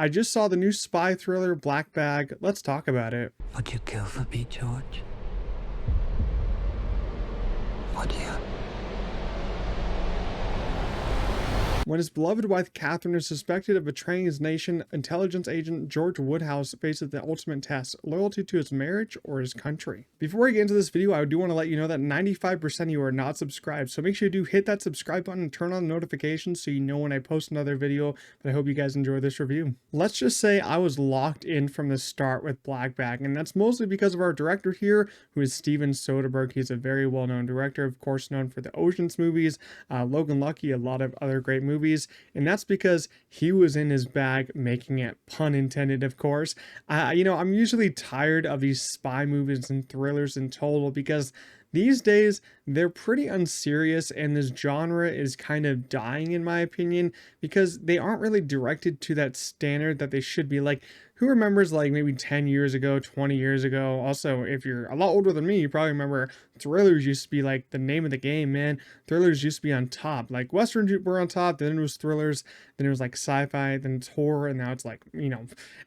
I just saw the new spy thriller Black Bag. Let's talk about it. Would you kill for me, George? Would you? When his beloved wife Catherine is suspected of betraying his nation, intelligence agent George Woodhouse faces the ultimate test: loyalty to his marriage or his country. Before I get into this video, I do want to let you know that 95% of you are not subscribed, so make sure you do hit that subscribe button and turn on notifications so you know when I post another video. But I hope you guys enjoy this review. Let's just say I was locked in from the start with Black Bag, and that's mostly because of our director here, who is Steven Soderbergh. He's a very well-known director, of course known for the Ocean's movies, Logan Lucky, a lot of other great movies. And that's because he was in his bag making it, pun intended, of course. I'm usually tired of these spy movies and thrillers in total because these days they're pretty unserious, and this genre is kind of dying in my opinion because they aren't really directed to that standard that they should be. Like, who remembers like maybe 10 years ago, 20 years ago? Also, if you're a lot older than me, you probably remember thrillers used to be like the name of the game, man. Thrillers used to be on top. Like westerns were on top, then it was thrillers, then it was like sci-fi, then it's horror, and now it's like,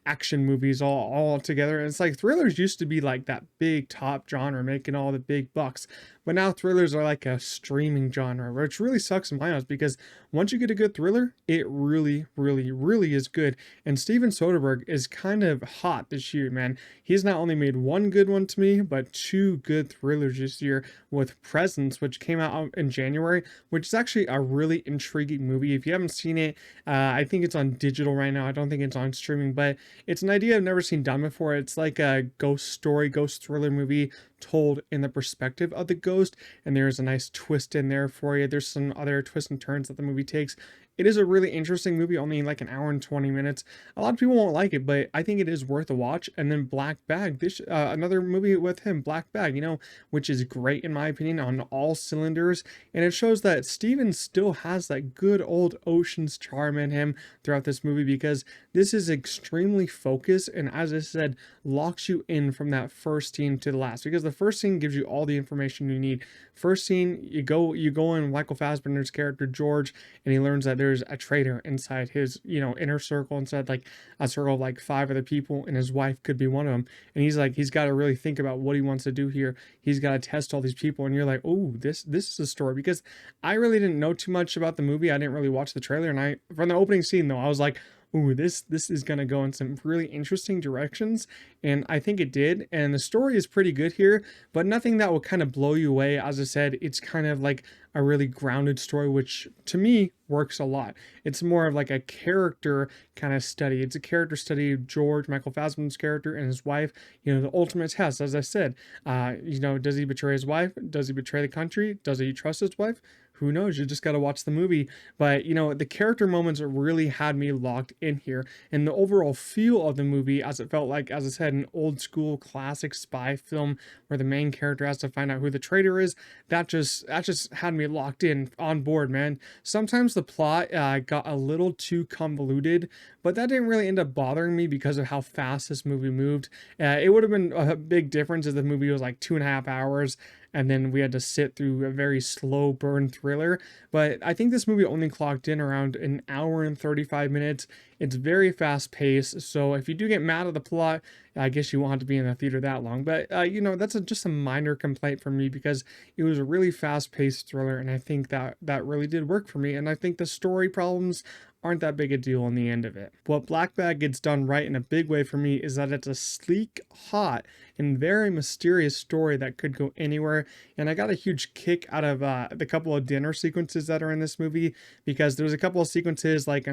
action movies all together. And it's like thrillers used to be like that big top genre making all the big bucks. But now thrillers are like a streaming genre, which really sucks in my eyes because once you get a good thriller, it really, really, really is good. And Steven Soderbergh is kind of hot this year, man. He's not only made one good one to me, but two good thrillers this year with Presence, which came out in January, which is actually a really intriguing movie. If you haven't seen it, I think it's on digital right now. I don't think it's on streaming, but it's an idea I've never seen done before. It's like a ghost story, ghost thriller movie told in the perspective of the ghost, and there's a nice twist in there for you. There's some other twists and turns that the movie takes. It is a really interesting movie, only like an hour and 20 minutes. A lot of people won't like it, but I think it is worth a watch. And then Black Bag, this another movie with him, Black Bag, which is great in my opinion on all cylinders. And it shows that Steven still has that good old Ocean's charm in him throughout this movie because this is extremely focused and, as I said, locks you in from that first scene to the last, because the first scene gives you all the information you need. First scene, you go in Michael Fassbender's character George, and he learns that there's a traitor inside his inner circle, inside like a circle of like 5 other people, and his wife could be one of them. And he's got to really think about what he wants to do here. He's got to test all these people, and you're like, oh, this is a story. Because I really didn't know too much about the movie. I didn't really watch the trailer, and from the opening scene though, I was like, ooh, this is gonna go in some really interesting directions, and I think it did. And the story is pretty good here, but nothing that will kind of blow you away. As I said, it's kind of like a really grounded story, which to me works a lot. It's more of like a character kind of study. It's a character study of George, Michael Fassbender's character, and his wife. The ultimate test, as I said. Does he betray his wife? Does he betray the country? Does he trust his wife? Who knows? You just got to watch the movie. But, the character moments really had me locked in here. And the overall feel of the movie, as it felt like, as I said, an old school classic spy film where the main character has to find out who the traitor is, that just had me locked in, on board, man. Sometimes the plot got a little too convoluted, but that didn't really end up bothering me because of how fast this movie moved. It would have been a big difference if the movie was like 2.5 hours, and then we had to sit through a very slow burn thriller. But I think this movie only clocked in around an hour and 35 minutes. It's very fast paced, so if you do get mad at the plot, I guess you won't have to be in the theater that long. But, that's just a minor complaint for me because it was a really fast paced thriller, and I think that really did work for me. And I think the story problems aren't that big a deal in the end of it. What Black Bag gets done right in a big way for me is that it's a sleek, hot, and very mysterious story that could go anywhere. And I got a huge kick out of the couple of dinner sequences that are in this movie, because there's a couple of sequences like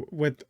with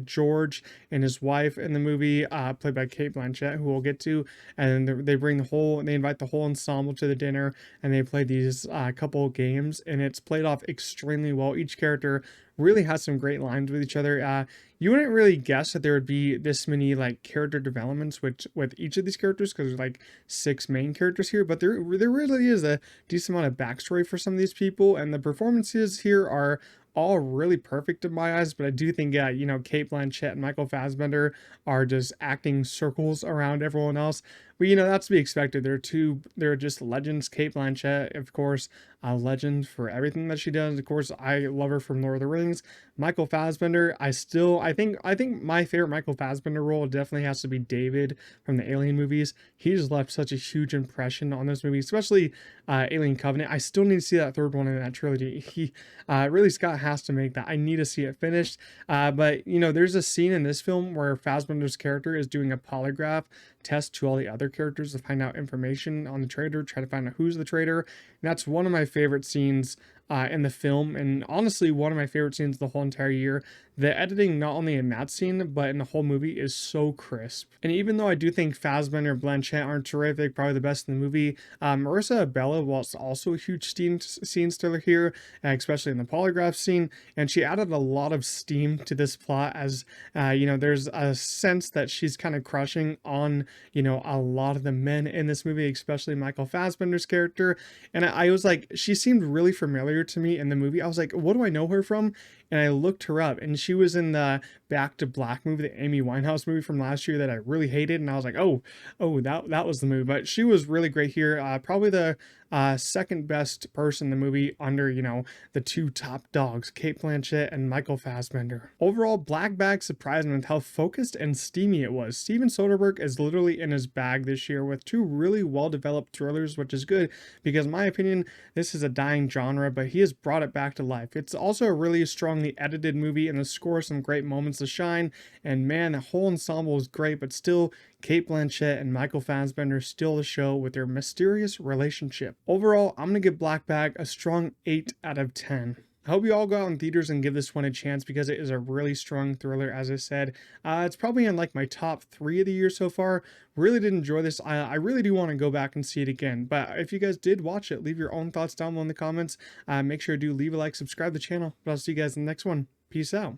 George and his wife in the movie, played by Cate Blanchett, who we'll get to, and they invite the whole ensemble to the dinner, and they play these couple of games, and it's played off extremely well. Each character really has some great lines with each other. You wouldn't really guess that there would be this many like character developments with each of these characters, because there's like 6 main characters here, but there really is a decent amount of backstory for some of these people, and the performances here are all really perfect in my eyes. But I do think, Cate Blanchett and Michael Fassbender are just acting circles around everyone else. But you know, that's to be expected. They're just legends. Kate Blanchett, of course, a legend for everything that she does. Of course, I love her from Lord of the Rings. Michael Fassbender, I think my favorite Michael Fassbender role definitely has to be David from the Alien movies. He just left such a huge impression on this movie, especially Alien Covenant. I still need to see that third one in that trilogy. Really, Scott has to make that. I need to see it finished. But you know, there's a scene in this film where Fassbender's character is doing a polygraph test to all the other characters to find out information on the traitor, try to find out who's the traitor. And that's one of my favorite scenes in the film, and honestly one of my favorite scenes the whole entire year. The editing, not only in that scene but in the whole movie, is so crisp. And even though I do think Fassbender and Blanchett aren't terrific, probably the best in the movie, Marissa Abella was also a huge scene stealer here, especially in the polygraph scene, and she added a lot of steam to this plot. As you know, there's a sense that she's kind of crushing on, you know, a lot of the men in this movie, especially Michael Fassbender's character. And I was like, she seemed really familiar to me in the movie. I was like, what do I know her from? And I looked her up, and she was in the Back to Black movie, the Amy Winehouse movie from last year that I really hated. And I was like, oh, that was the movie. But she was really great here. Probably the second best person in the movie, under, you know, the two top dogs, Kate Blanchett and Michael Fassbender. Overall, Black Bag surprised me with how focused and steamy it was. Steven Soderbergh is literally in his bag this year with two really well-developed thrillers, which is good because, in my opinion, this is a dying genre, but he has brought it back to life. It's also a really strongly edited movie, and the score has some great moments to shine. And man, the whole ensemble is great, but still, Kate Blanchett and Michael Fassbender steal the show with their mysterious relationship. Overall, I'm going to give Black Bag a strong 8 out of 10. I hope you all go out in theaters and give this one a chance because it is a really strong thriller, as I said. It's probably in like my top 3 of the year so far. Really did enjoy this. I really do want to go back and see it again. But if you guys did watch it, leave your own thoughts down below in the comments. Make sure to leave a like, subscribe to the channel. But I'll see you guys in the next one. Peace out.